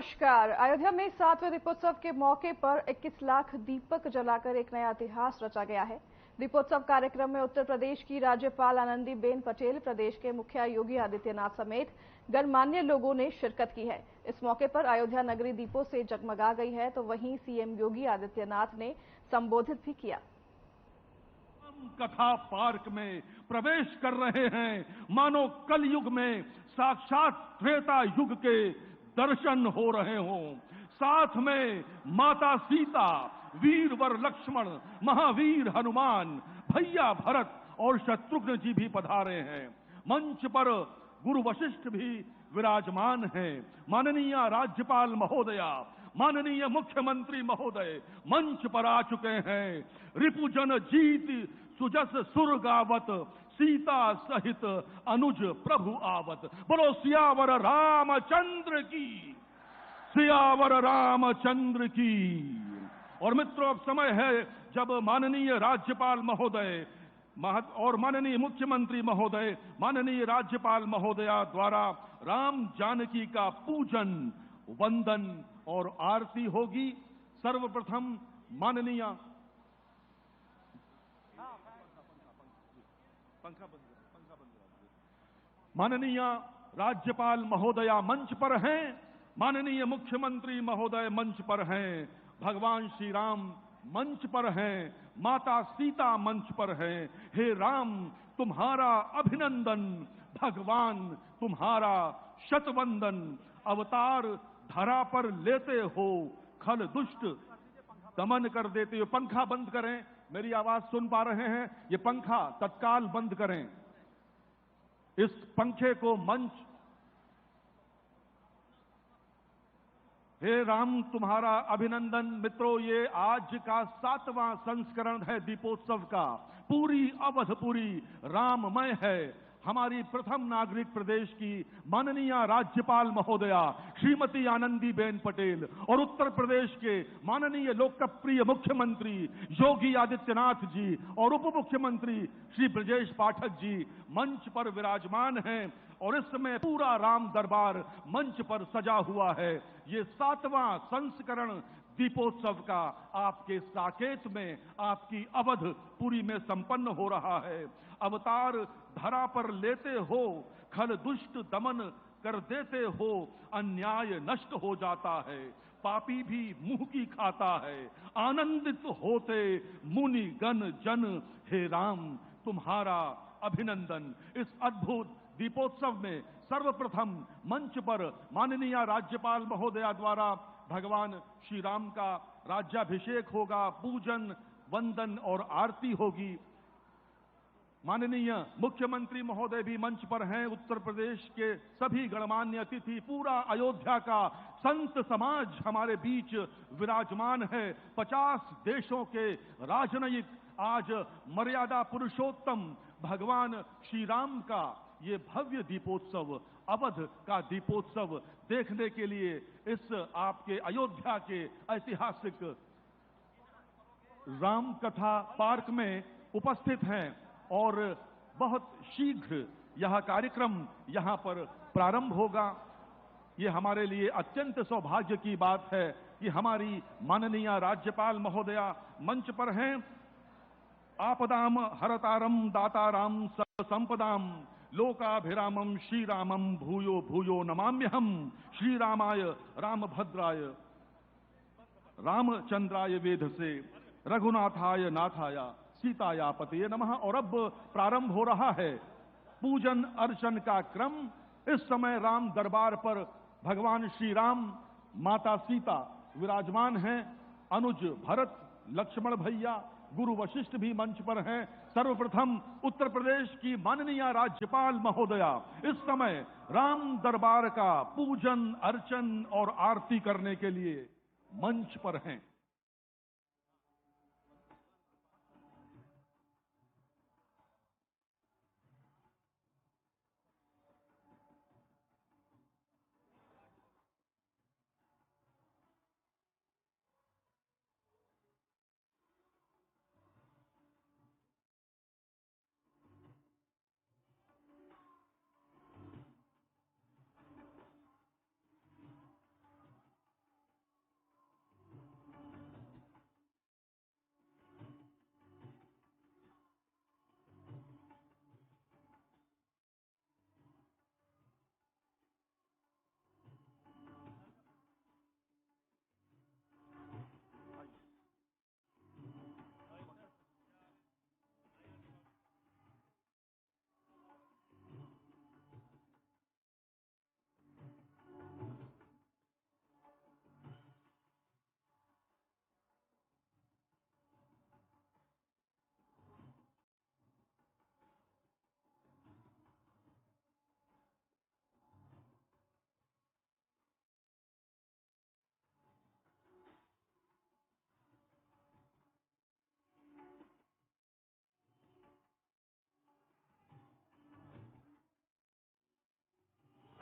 नमस्कार। अयोध्या में 7वें दीपोत्सव के मौके पर 21 लाख दीपक जलाकर एक नया इतिहास रचा गया है। दीपोत्सव कार्यक्रम में उत्तर प्रदेश की राज्यपाल आनंदीबेन पटेल, प्रदेश के मुखिया योगी आदित्यनाथ समेत गणमान्य लोगों ने शिरकत की है। इस मौके पर अयोध्या नगरी दीपों से जगमगा गई है, तो वहीं सीएम योगी आदित्यनाथ ने संबोधित भी किया। कथा पार्क में प्रवेश कर रहे हैं, मानो कलयुग में साक्षात त्रेता युग के दर्शन हो रहे हों। साथ में माता सीता, वीर वर लक्ष्मण, महावीर हनुमान, भैया भरत और शत्रुघ्न जी भी पधारे हैं। मंच पर गुरु वशिष्ठ भी विराजमान हैं। माननीय राज्यपाल महोदया, माननीय मुख्यमंत्री महोदय मंच पर आ चुके हैं। रिपुजन जीत सुजस सुर गावत, सीता सहित अनुज प्रभु आवत। बोलो सियावर रामचंद्र की, सियावर रामचंद्र की। और मित्रों, अब समय है जब माननीय राज्यपाल महोदय और माननीय मुख्यमंत्री महोदय, माननीय राज्यपाल महोदया द्वारा राम जानकी का पूजन, वंदन और आरती होगी। सर्वप्रथम माननीय माननीय राज्यपाल महोदया मंच पर हैं, माननीय मुख्यमंत्री महोदय मंच पर हैं, भगवान श्री राम मंच पर हैं, माता सीता मंच पर हैं। हे राम, तुम्हारा अभिनंदन, भगवान तुम्हारा शतवंदन। अवतार धरा पर लेते हो, खल दुष्ट दमन कर देते हो। पंखा बंद करें, मेरी आवाज सुन पा रहे हैं? ये पंखा तत्काल बंद करें। इस पंखे को मंच, हे राम तुम्हारा अभिनंदन। मित्रों, ये आज का 7वां संस्करण है दीपोत्सव का। पूरी अवधपुरी राममय है। हमारी प्रथम नागरिक प्रदेश की माननीय राज्यपाल महोदया श्रीमती आनंदीबेन पटेल और उत्तर प्रदेश के माननीय लोकप्रिय मुख्यमंत्री योगी आदित्यनाथ जी और उप मुख्यमंत्री श्री ब्रजेश पाठक जी मंच पर विराजमान हैं। और इस समय पूरा राम दरबार मंच पर सजा हुआ है। ये 7वां संस्करण दीपोत्सव का आपके साकेत में, आपकी अवधपुरी में संपन्न हो रहा है। अवतार धरा पर लेते हो, खल दुष्ट दमन कर देते हो, अन्याय नष्ट हो जाता है, पापी भी मुंह की खाता है, आनंदित होते मुनि गण जन। हे राम तुम्हारा अभिनंदन। इस अद्भुत दीपोत्सव में सर्वप्रथम मंच पर माननीय राज्यपाल महोदया द्वारा भगवान श्री राम का राज्याभिषेक होगा, पूजन, वंदन और आरती होगी। माननीय मुख्यमंत्री महोदय भी मंच पर हैं। उत्तर प्रदेश के सभी गणमान्य अतिथि, पूरा अयोध्या का संत समाज हमारे बीच विराजमान है। 50 देशों के राजनयिक आज मर्यादा पुरुषोत्तम भगवान श्री राम का ये भव्य दीपोत्सव, अवध का दीपोत्सव देखने के लिए इस आपके अयोध्या के ऐतिहासिक राम कथा पार्क में उपस्थित हैं। और बहुत शीघ्र यह कार्यक्रम यहां पर प्रारंभ होगा। ये हमारे लिए अत्यंत सौभाग्य की बात है कि हमारी माननीय राज्यपाल महोदया मंच पर हैं। आपदाम हरतारम दाताराम संपदाम लोकाभिरामम श्रीरामम भूयो भूयो नमाम्यहम। श्रीरामाय रामभद्राय रामचंद्राय वेधसे रघुनाथाय नाथाय सीताया पते नमः। और अब प्रारंभ हो रहा है पूजन अर्चन का क्रम। इस समय राम दरबार पर भगवान श्री राम, माता सीता विराजमान हैं। अनुज भरत, लक्ष्मण भैया, गुरु वशिष्ठ भी मंच पर हैं। सर्वप्रथम उत्तर प्रदेश की माननीय राज्यपाल महोदया इस समय राम दरबार का पूजन अर्चन और आरती करने के लिए मंच पर हैं।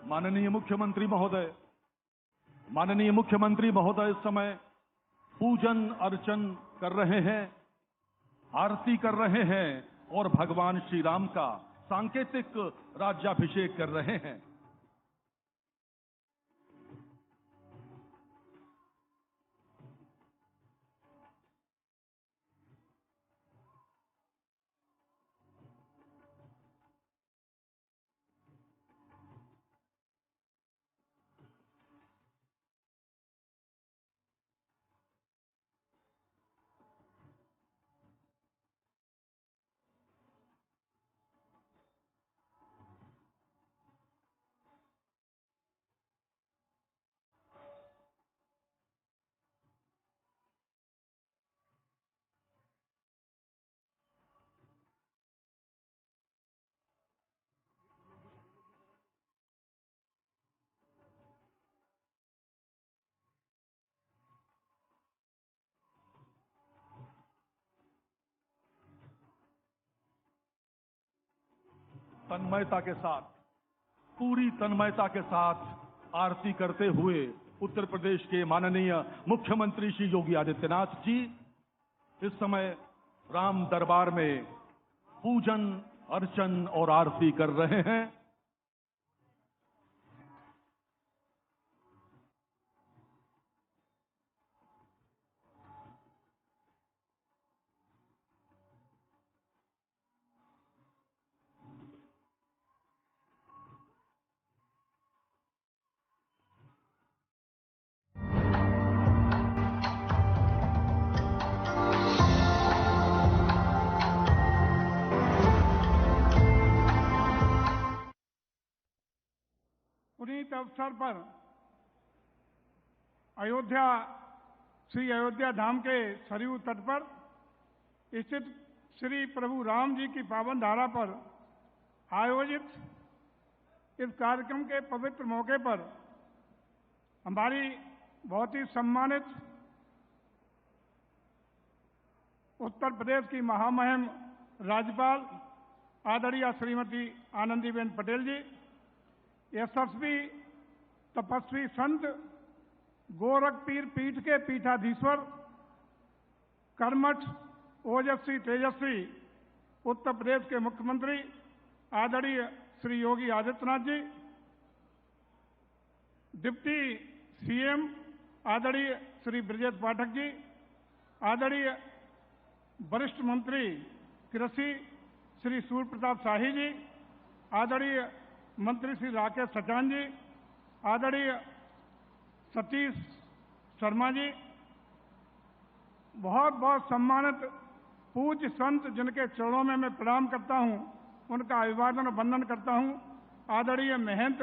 माननीय मुख्यमंत्री महोदय इस समय पूजन अर्चन कर रहे हैं, आरती कर रहे हैं और भगवान श्री राम का सांकेतिक राज्याभिषेक कर रहे हैं। पूरी तन्मयता के साथ आरती करते हुए उत्तर प्रदेश के माननीय मुख्यमंत्री श्री योगी आदित्यनाथ जी इस समय राम दरबार में पूजन अर्चन और आरती कर रहे हैं। पुनीत अवसर पर श्री अयोध्या धाम के सरयू तट पर स्थित श्री प्रभु राम जी की पावन धारा पर आयोजित इस कार्यक्रम के पवित्र मौके पर हमारी बहुत ही सम्मानित उत्तर प्रदेश की महामहिम राज्यपाल आदरणीय श्रीमती आनंदीबेन पटेल जी, यशस्वी तपस्वी संत गोरखपीर पीठ के पीठाधीश्वर कर्मठ ओजस्वी तेजस्वी उत्तर प्रदेश के मुख्यमंत्री आदरणीय श्री योगी आदित्यनाथ जी, डिप्टी सीएम आदरणीय श्री ब्रजेश पाठक जी, आदरणीय वरिष्ठ मंत्री कृषि श्री सूर्य प्रताप शाही जी, आदरणीय मंत्री श्री राकेश सचान जी, आदरणीय सतीश शर्मा जी, बहुत बहुत सम्मानित पूज्य संत जिनके चरणों में मैं प्रणाम करता हूं, उनका अभिवादन और वंदन करता हूं, आदरणीय महंत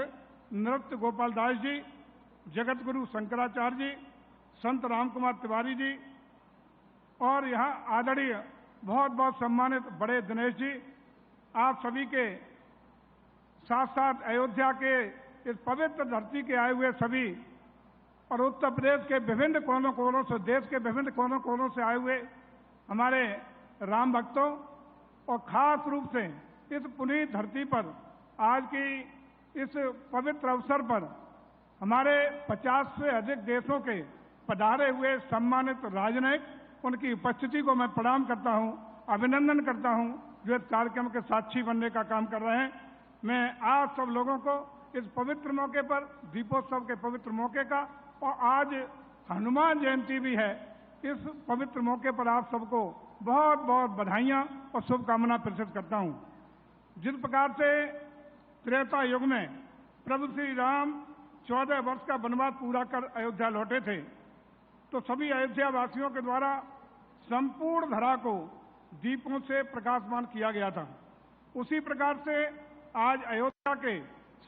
नृत्य गोपाल दास जी, जगत गुरु शंकराचार्य जी, संत रामकुमार तिवारी जी और यहाँ आदरणीय बहुत बहुत सम्मानित बड़े दिनेश जी, आप सभी के साथ साथ अयोध्या के इस पवित्र धरती के आए हुए सभी और उत्तर प्रदेश के विभिन्न कोनों कोनों से, देश के विभिन्न कोनों कोनों से आए हुए हमारे राम भक्तों और खास रूप से इस पुनीत धरती पर आज की इस पवित्र अवसर पर हमारे 50 से अधिक देशों के पधारे हुए सम्मानित राजनयिक, उनकी उपस्थिति को मैं प्रणाम करता हूं, अभिनंदन करता हूं, जो इस कार्यक्रम के साक्षी बनने का काम कर रहे हैं। मैं आप सब लोगों को इस पवित्र मौके पर, दीपोत्सव के पवित्र मौके का, और आज हनुमान जयंती भी है, इस पवित्र मौके पर आप सबको बहुत बहुत बधाइयां और शुभकामना प्रेषित करता हूं। जिस प्रकार से त्रेता युग में प्रभु श्री राम 14 वर्ष का वनवास पूरा कर अयोध्या लौटे थे, तो सभी अयोध्या वासियों के द्वारा संपूर्ण धरा को दीपों से प्रकाशमान किया गया था। उसी प्रकार से आज अयोध्या के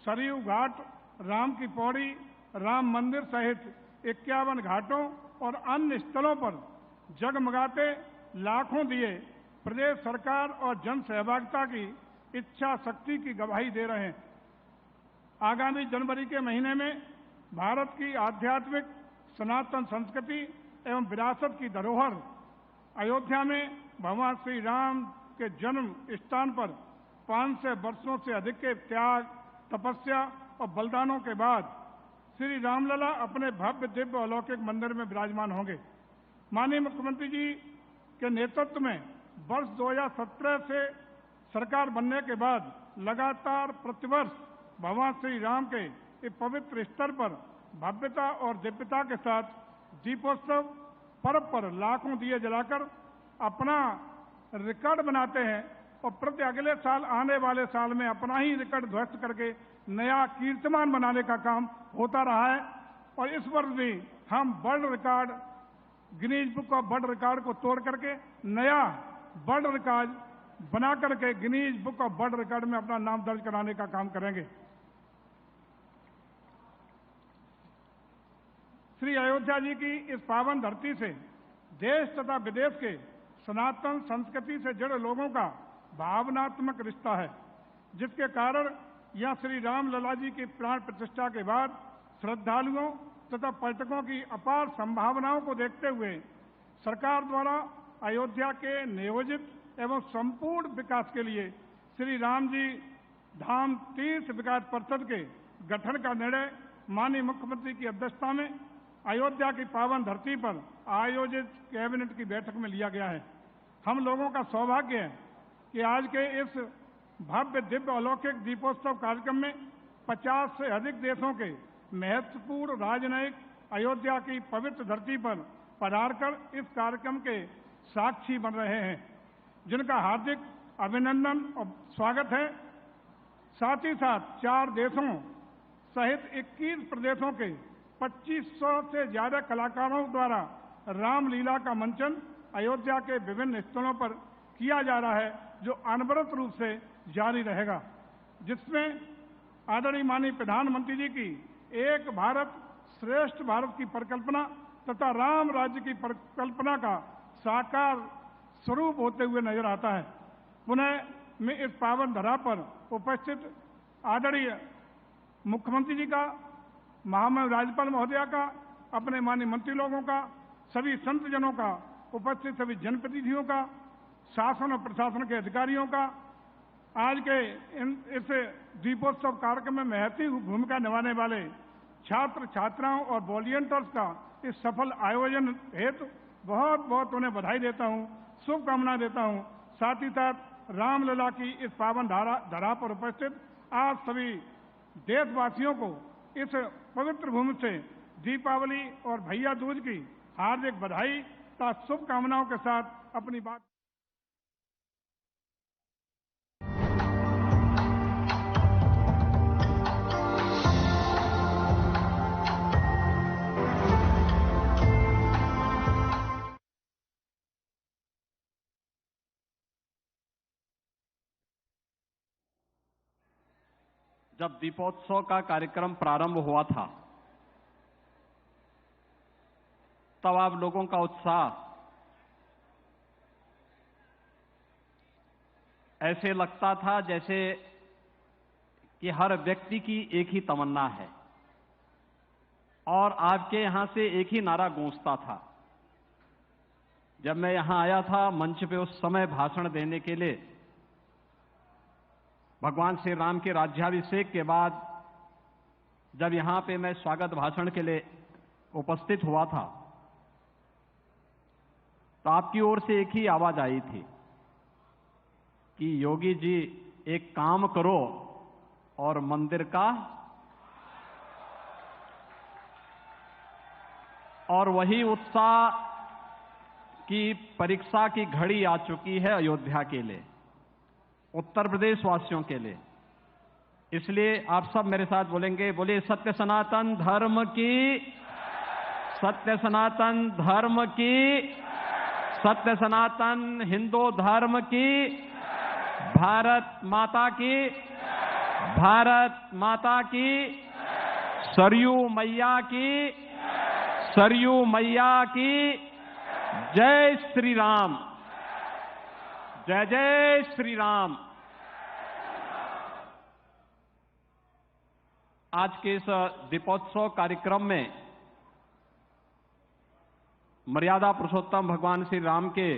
सरयू घाट, राम की पौड़ी, राम मंदिर सहित 51 घाटों और अन्य स्थलों पर जगमगाते लाखों दिए प्रदेश सरकार और जन सहभागिता की इच्छा शक्ति की गवाही दे रहे हैं। आगामी जनवरी के महीने में भारत की आध्यात्मिक सनातन संस्कृति एवं विरासत की धरोहर अयोध्या में भगवान श्री राम के जन्म स्थान पर 500 वर्षों से अधिक के त्याग, तपस्या और बलिदानों के बाद श्री रामलला अपने भव्य दिव्य अलौकिक मंदिर में विराजमान होंगे। माननीय मुख्यमंत्री जी के नेतृत्व में वर्ष 2017 से सरकार बनने के बाद लगातार प्रतिवर्ष भगवान श्री राम के इस पवित्र स्तर पर भव्यता और दिव्यता के साथ दीपोत्सव पर्व पर लाखों दिए जलाकर अपना रिकॉर्ड बनाते हैं और प्रति अगले साल आने वाले साल में अपना ही रिकॉर्ड ध्वस्त करके नया कीर्तिमान बनाने का काम होता रहा है। और इस वर्ष भी हम world record Guinness book of world record को तोड़ करके नया वर्ल्ड रिकॉर्ड बना करके Guinness book of world record में अपना नाम दर्ज कराने का काम करेंगे। श्री अयोध्या जी की इस पावन धरती से देश तथा विदेश के सनातन संस्कृति से जुड़े लोगों का भावनात्मक रिश्ता है, जिसके कारण यह श्री राम लला जी की प्राण प्रतिष्ठा के बाद श्रद्धालुओं तथा पर्यटकों की अपार संभावनाओं को देखते हुए सरकार द्वारा अयोध्या के नियोजित एवं संपूर्ण विकास के लिए श्री राम जी धाम तीर्थ विकास परिषद के गठन का निर्णय माननीय मुख्यमंत्री की अध्यक्षता में अयोध्या की पावन धरती पर आयोजित कैबिनेट की बैठक में लिया गया है। हम लोगों का सौभाग्य है कि आज के इस भव्य दिव्य अलौकिक दीपोत्सव कार्यक्रम में 50 से अधिक देशों के महत्वपूर्ण राजनयिक अयोध्या की पवित्र धरती पर पधारकर इस कार्यक्रम के साक्षी बन रहे हैं, जिनका हार्दिक अभिनंदन और स्वागत है। साथ ही साथ 4 देशों सहित 21 प्रदेशों के 2500 से ज्यादा कलाकारों द्वारा रामलीला का मंचन अयोध्या के विभिन्न स्थलों पर किया जा रहा है, जो अनवरत रूप से जारी रहेगा, जिसमें आदरणीय माननीय प्रधानमंत्री जी की एक भारत श्रेष्ठ भारत की परिकल्पना तथा राम राज्य की परिकल्पना का साकार स्वरूप होते हुए नजर आता है। पुनः मैं इस पावन धरा पर उपस्थित आदरणीय मुख्यमंत्री जी का, महामहिम राज्यपाल महोदया का, अपने माननीय मंत्री लोगों का, सभी संत जनों का, उपस्थित सभी जनप्रतिनिधियों का, शासन और प्रशासन के अधिकारियों का, आज के इस दीपोत्सव कार्यक्रम में महत्वपूर्ण भूमिका निभाने वाले छात्र छात्राओं और वॉलियंटियर्स का इस सफल आयोजन हेतु बहुत बहुत उन्हें बधाई देता हूं, शुभकामनाएं देता हूं। साथ ही साथ रामलला की इस पावन धरा पर उपस्थित आप सभी देशवासियों को इस पवित्र भूमि से दीपावली और भैया दूज की हार्दिक बधाई तथा शुभकामनाओं के साथ अपनी बात। जब दीपोत्सव का कार्यक्रम प्रारंभ हुआ था, तब आप लोगों का उत्साह ऐसे लगता था जैसे कि हर व्यक्ति की एक ही तमन्ना है और आपके यहां से एक ही नारा गूंजता था। जब मैं यहां आया था मंच पे उस समय भाषण देने के लिए, भगवान श्री राम के राज्याभिषेक के बाद जब यहां पे मैं स्वागत भाषण के लिए उपस्थित हुआ था, तो आपकी ओर से एक ही आवाज आई थी कि योगी जी एक काम करो और मंदिर का, और वही उत्साह की परीक्षा की घड़ी आ चुकी है अयोध्या के लिए, उत्तर प्रदेश वासियों के लिए। इसलिए आप सब मेरे साथ बोलेंगे, बोलिए सत्य सनातन धर्म की, सत्य सनातन धर्म की, सत्य सनातन हिंदू धर्म की, भारत माता की, भारत माता की, सरयू मैया की, सरयू मैया की, जय श्री राम, जय जय श्री राम। आज के इस दीपोत्सव कार्यक्रम में मर्यादा पुरुषोत्तम भगवान श्री राम के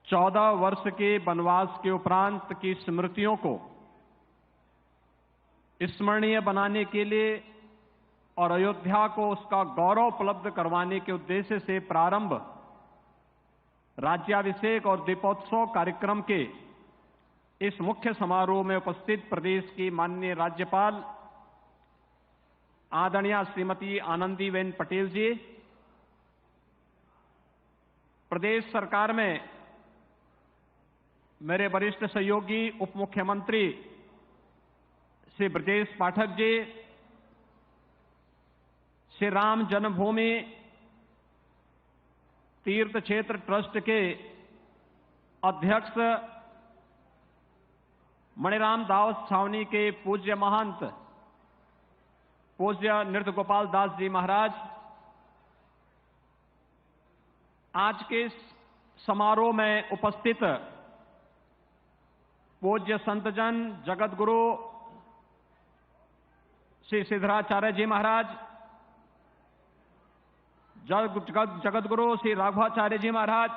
14 वर्ष के वनवास के उपरांत की स्मृतियों को स्मरणीय बनाने के लिए और अयोध्या को उसका गौरव उपलब्ध करवाने के उद्देश्य से प्रारंभ राज्याभिषेक और दीपोत्सव कार्यक्रम के इस मुख्य समारोह में उपस्थित प्रदेश की माननीय राज्यपाल आदरणीय श्रीमती आनंदीबेन पटेल जी, प्रदेश सरकार में मेरे वरिष्ठ सहयोगी उप मुख्यमंत्री श्री ब्रजेश पाठक जी, श्री राम जन्मभूमि तीर्थ क्षेत्र ट्रस्ट के अध्यक्ष मणिराम दास छावनी के पूज्य महंत पूज्य नृत्य गोपाल दास जी महाराज, आज के इस समारोह में उपस्थित पूज्य संतजन जगत गुरु श्री सिद्धराचार्य जी महाराज, जगत गुरु श्री राघवाचार्य जी महाराज,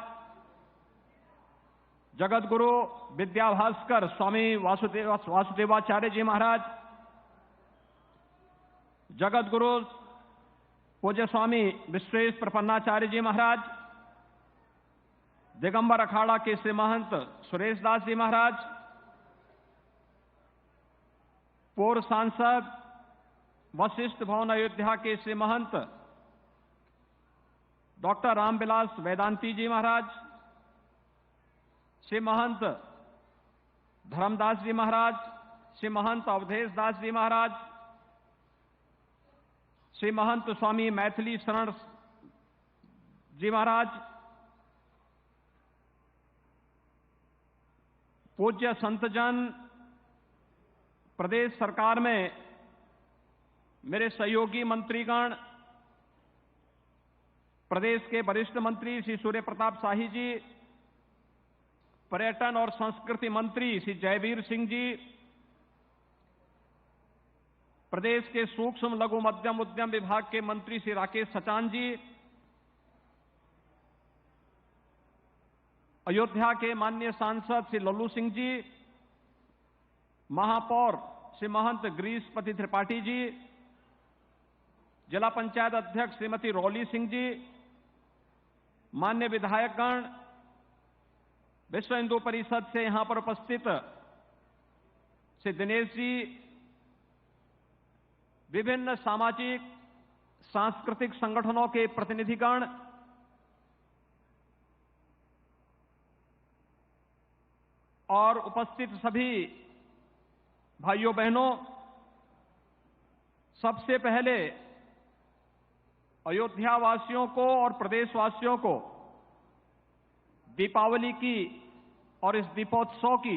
जगत गुरु विद्याभास्कर स्वामी वासुदेवाचार्य जी महाराज, जगत गुरु पूज्य स्वामी विश्वेश प्रपन्नाचार्य जी महाराज, दिगंबर अखाड़ा के श्री महंत सुरेश दास जी महाराज, पूर्व सांसद वशिष्ठ भवन अयोध्या के श्री महंत डॉक्टर रामविलास वेदांती जी महाराज, श्री महंत धर्मदास जी महाराज, श्री महंत अवधेश दास जी महाराज, श्री महंत स्वामी मैथिली शरण जी महाराज, पूज्य संतजन, प्रदेश सरकार में मेरे सहयोगी मंत्रीगण, प्रदेश के वरिष्ठ मंत्री श्री सूर्य प्रताप शाही जी, पर्यटन और संस्कृति मंत्री श्री जयवीर सिंह जी, प्रदेश के सूक्ष्म लघु मध्यम उद्यम विभाग के मंत्री श्री राकेश सचान जी, अयोध्या के माननीय सांसद श्री लल्लू सिंह जी, महापौर श्री महंत गिरीशपति त्रिपाठी जी, जिला पंचायत अध्यक्ष श्रीमती रौली सिंह जी, मान्य विधायकगण, विश्व हिंदू परिषद से यहां पर उपस्थित श्री दिनेश जी, विभिन्न सामाजिक सांस्कृतिक संगठनों के प्रतिनिधिगण, और उपस्थित सभी भाइयों बहनों, सबसे पहले अयोध्या वासियों को और प्रदेशवासियों को दीपावली की और इस दीपोत्सव की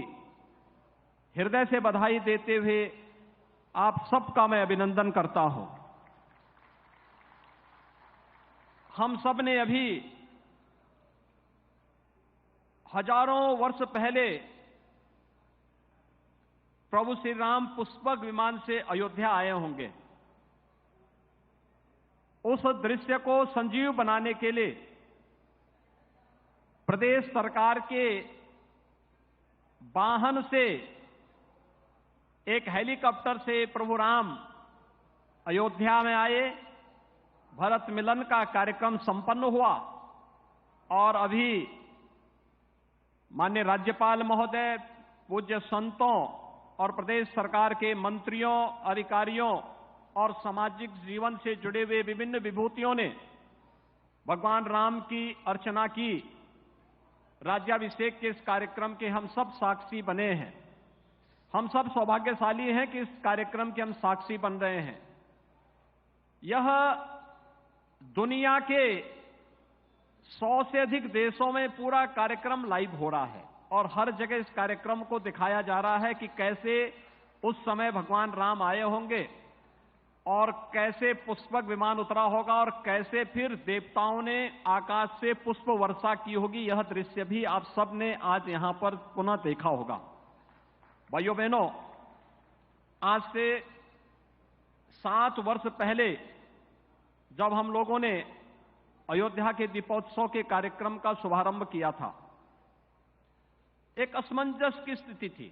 हृदय से बधाई देते हुए आप सबका मैं अभिनंदन करता हूं। हम सब ने अभी हजारों वर्ष पहले प्रभु श्री राम पुष्पक विमान से अयोध्या आए होंगे। उस दृश्य को संजीव बनाने के लिए प्रदेश सरकार के वाहन से एक हेलीकॉप्टर से प्रभु राम अयोध्या में आए, भरत मिलन का कार्यक्रम संपन्न हुआ और अभी माननीय राज्यपाल महोदय, पूज्य संतों और प्रदेश सरकार के मंत्रियों, अधिकारियों और सामाजिक जीवन से जुड़े हुए विभिन्न विभूतियों ने भगवान राम की अर्चना की। राज्याभिषेक के इस कार्यक्रम के हम सब साक्षी बने हैं। हम सब सौभाग्यशाली हैं कि इस कार्यक्रम के हम साक्षी बन रहे हैं। यह दुनिया के 100 से अधिक देशों में पूरा कार्यक्रम लाइव हो रहा है और हर जगह इस कार्यक्रम को दिखाया जा रहा है कि कैसे उस समय भगवान राम आए होंगे और कैसे पुष्पक विमान उतरा होगा और कैसे फिर देवताओं ने आकाश से पुष्प वर्षा की होगी। यह दृश्य भी आप सब ने आज यहां पर पुनः देखा होगा। भाइयों बहनों, आज से 7 वर्ष पहले जब हम लोगों ने अयोध्या के दीपोत्सव के कार्यक्रम का शुभारंभ किया था, एक असमंजस की स्थिति थी।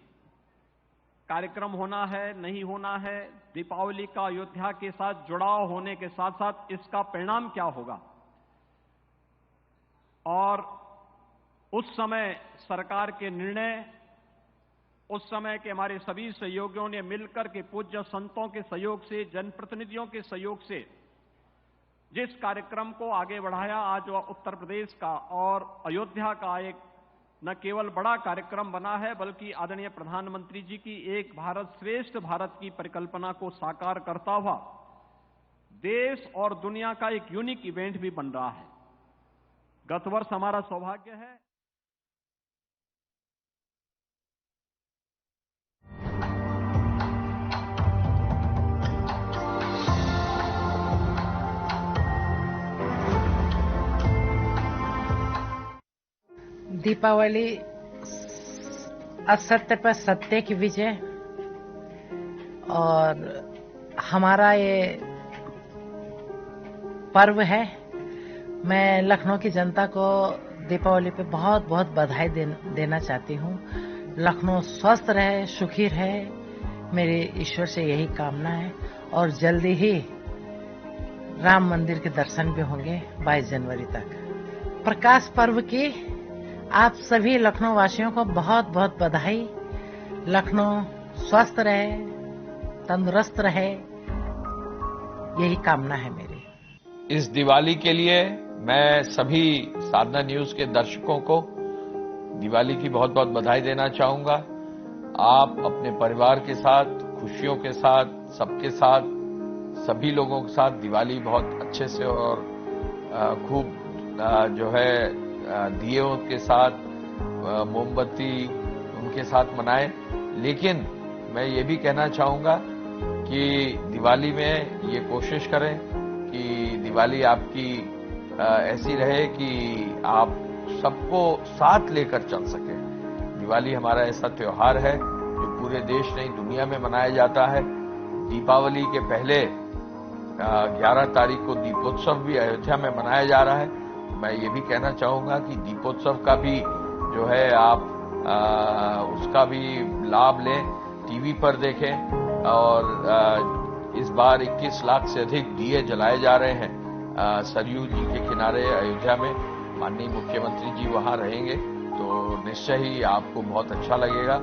कार्यक्रम होना है, नहीं होना है, दीपावली का अयोध्या के साथ जुड़ाव होने के साथ साथ इसका परिणाम क्या होगा। और उस समय सरकार के निर्णय, उस समय के हमारे सभी सहयोगियों ने मिलकर के पूज्य संतों के सहयोग से, जनप्रतिनिधियों के सहयोग से जिस कार्यक्रम को आगे बढ़ाया, आज वह उत्तर प्रदेश का और अयोध्या का एक न केवल बड़ा कार्यक्रम बना है, बल्कि आदरणीय प्रधानमंत्री जी की एक भारत श्रेष्ठ भारत की परिकल्पना को साकार करता हुआ देश और दुनिया का एक यूनिक इवेंट भी बन रहा है। गत वर्ष हमारा सौभाग्य है दीपावली असत्य पर सत्य की विजय, और हमारा ये पर्व है। मैं लखनऊ की जनता को दीपावली पे बहुत बहुत बधाई देना चाहती हूँ। लखनऊ स्वस्थ रहे, सुखी रहे, मेरे ईश्वर से यही कामना है। और जल्दी ही राम मंदिर के दर्शन भी होंगे 22 जनवरी तक। प्रकाश पर्व की आप सभी लखनऊ वासियों को बहुत बहुत बधाई। लखनऊ स्वस्थ रहे, तंदुरुस्त रहे, यही कामना है मेरी। इस दिवाली के लिए मैं सभी साधना न्यूज के दर्शकों को दिवाली की बहुत बहुत बधाई देना चाहूंगा। आप अपने परिवार के साथ, खुशियों के साथ, सबके साथ, सभी लोगों के साथ दिवाली बहुत अच्छे से और खूब जो है दियों के साथ, मोमबत्ती उनके साथ मनाएं। लेकिन मैं ये भी कहना चाहूंगा कि दिवाली में ये कोशिश करें कि दिवाली आपकी ऐसी रहे कि आप सबको साथ लेकर चल सके। दिवाली हमारा ऐसा त्योहार है जो पूरे देश नहीं दुनिया में मनाया जाता है। दीपावली के पहले 11 तारीख को दीपोत्सव भी अयोध्या में मनाया जा रहा है। मैं ये भी कहना चाहूंगा कि दीपोत्सव का भी जो है आप उसका भी लाभ लें, टीवी पर देखें। और इस बार 21 लाख से अधिक दिए जलाए जा रहे हैं सरयू जी के किनारे अयोध्या में। माननीय मुख्यमंत्री जी वहां रहेंगे तो निश्चय ही आपको बहुत अच्छा लगेगा।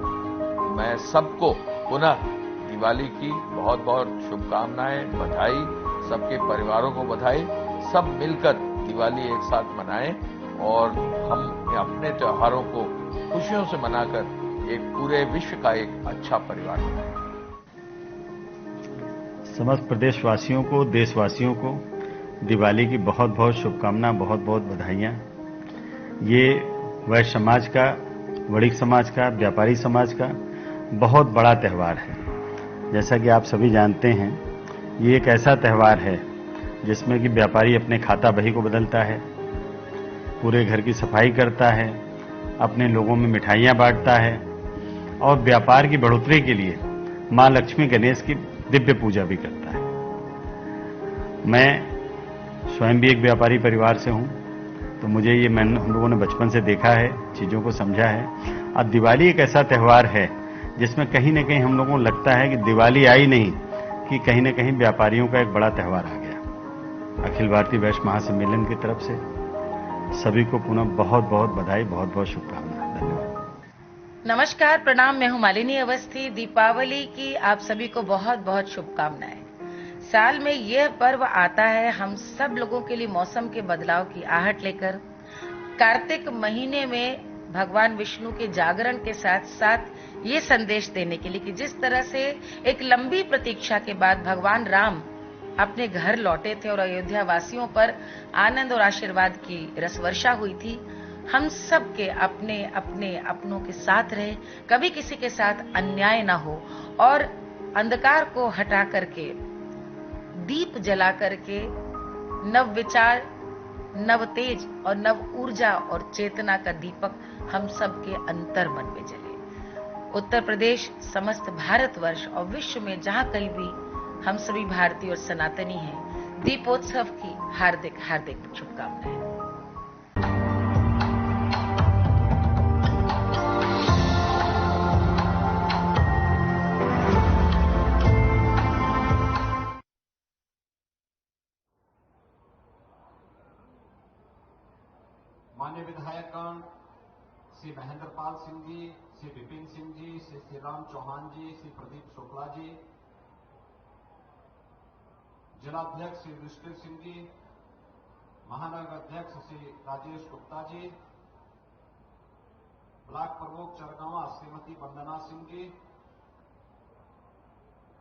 मैं सबको पुनः दिवाली की बहुत बहुत शुभकामनाएं, बधाई, सबके परिवारों को बधाई। सब मिलकर दिवाली एक साथ मनाएं और हम अपने त्योहारों को खुशियों से मनाकर एक पूरे विश्व का एक अच्छा परिवार बनाएं। समस्त प्रदेशवासियों को, देशवासियों को दिवाली की बहुत बहुत शुभकामना, बहुत बहुत बधाइयां। ये वैश्य समाज का, वणिक समाज का, व्यापारी समाज का बहुत बड़ा त्यौहार है। जैसा कि आप सभी जानते हैं, ये एक ऐसा त्यौहार है जिसमें कि व्यापारी अपने खाता बही को बदलता है, पूरे घर की सफाई करता है, अपने लोगों में मिठाइयां बांटता है और व्यापार की बढ़ोतरी के लिए मां लक्ष्मी गणेश की दिव्य पूजा भी करता है। मैं स्वयं भी एक व्यापारी परिवार से हूं, तो मुझे ये हम लोगों ने बचपन से देखा है, चीजों को समझा है। अब दिवाली एक ऐसा त्यौहार है जिसमें कहीं न कहीं हम लोगों को लगता है कि दिवाली आई नहीं, कि कहीं न कहीं व्यापारियों का एक बड़ा त्यौहार आ गया। अखिल भारतीय वैश्य महासम्मेलन की तरफ से सभी को पुनः बहुत बहुत बधाई, बहुत बहुत शुभकामनाएं। धन्यवाद। नमस्कार, प्रणाम। मैं हूं मालिनी अवस्थी। दीपावली की आप सभी को बहुत बहुत शुभकामनाएं। साल में यह पर्व आता है हम सब लोगों के लिए मौसम के बदलाव की आहट लेकर। कार्तिक महीने में भगवान विष्णु के जागरण के साथ साथ ये संदेश देने के लिए कि जिस तरह से एक लंबी प्रतीक्षा के बाद भगवान राम अपने घर लौटे थे और अयोध्या वासियों पर आनंद और आशीर्वाद की रसवर्षा हुई थी, हम सब के अपने अपने अपनों के साथ रहे, कभी किसी के साथ अन्याय ना हो और अंधकार को हटा करके, दीप जला करके नव विचार, नव तेज और नव ऊर्जा और चेतना का दीपक हम सब के अंतर मन में जले। उत्तर प्रदेश, समस्त भारतवर्ष और विश्व में जहां कहीं भी हम सभी भारतीय और सनातनी हैं, दीपोत्सव की हार्दिक हार्दिक शुभकामनाएं। मान्य विधायकगण श्री महेंद्र पाल सिंह जी, श्री विपिन सिंह जी, श्री श्रीराम चौहान जी, श्री प्रदीप शुक्ला जी, जिलाध्यक्ष श्री युधिष्ठिर सिंह जी, महानगर अध्यक्ष श्री राजेश गुप्ता जी, ब्लॉक प्रमुख चरगांवा श्रीमती वंदना सिंह जी,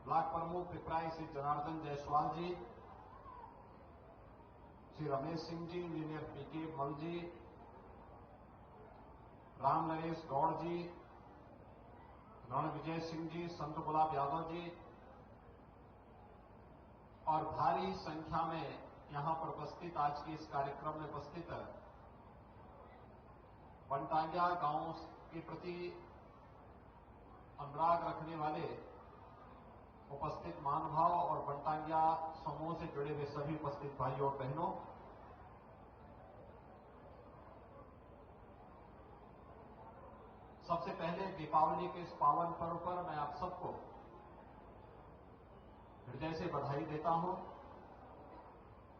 ब्लॉक प्रमुख पिपराई श्री जनार्दन जायसवाल जी, श्री रमेश सिंह जी, इंजीनियर पीके मल जी, राम नरेश गौड़ जी, रणविजय सिंह जी, संत गुलाब यादव जी और भारी संख्या में यहां पर उपस्थित आज के इस कार्यक्रम में उपस्थित बनटांगिया गांव के प्रति अनुराग रखने वाले उपस्थित महानुभाव और बनटांगिया समूह से जुड़े हुए सभी उपस्थित भाइयों और बहनों, सबसे पहले दीपावली के इस पावन पर्व पर मैं आप सबको हृदय से बधाई देता हूं।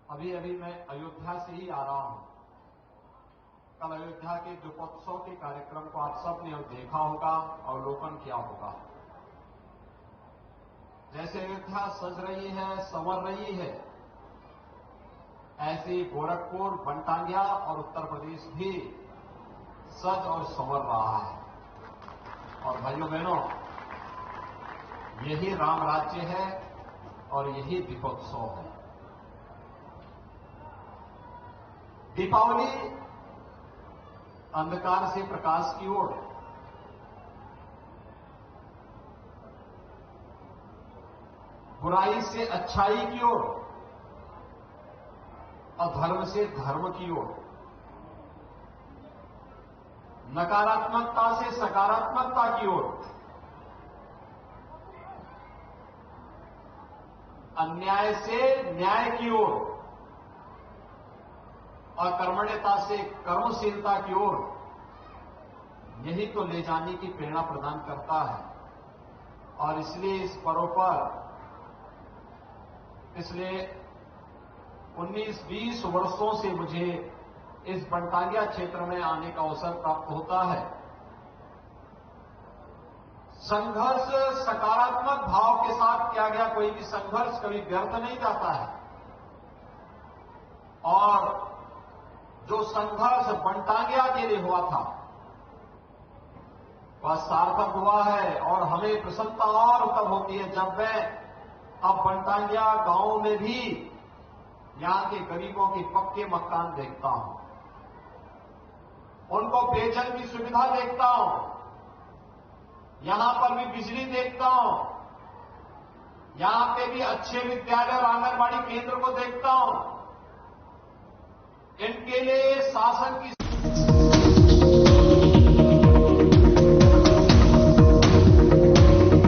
अभी अभी मैं अयोध्या से ही आ रहा हूं। कल अयोध्या के दीपोत्सव के कार्यक्रम को आप सब ने देखा होगा, अवलोकन किया होगा। जैसे अयोध्या सज रही है, संवर रही है, ऐसे ही गोरखपुर, बनटांगिया और उत्तर प्रदेश भी सज और संवर रहा है। और भाइयों बहनों, यही राम राज्य है और यही दीपोत्सव है। दीपावली अंधकार से प्रकाश की ओर, बुराई से अच्छाई की ओर, अधर्म से धर्म की ओर, नकारात्मकता से सकारात्मकता की ओर, अन्याय से न्याय की ओर, अकर्मण्यता से कर्मशीलता की ओर, यही तो ले जाने की प्रेरणा प्रदान करता है। और इसलिए इस पर्व पर पिछले 19-20 वर्षों से मुझे इस बनटांगिया क्षेत्र में आने का अवसर प्राप्त होता है। संघर्ष सकारात्मक भाव के साथ किया गया कोई भी संघर्ष कभी व्यर्थ नहीं जाता है। और जो संघर्ष बनटांगिया के लिए हुआ था वह सार्थक हुआ है। और हमें प्रसन्नता और तब होती है जब मैं अब बनटांगिया गांव में भी यहां के गरीबों के पक्के मकान देखता हूं, उनको पेयजल की सुविधा देखता हूं, यहां पर भी बिजली देखता हूं, यहां पे भी अच्छे विद्यालय और आंगनबाड़ी केंद्र को देखता हूं। इनके लिए शासन की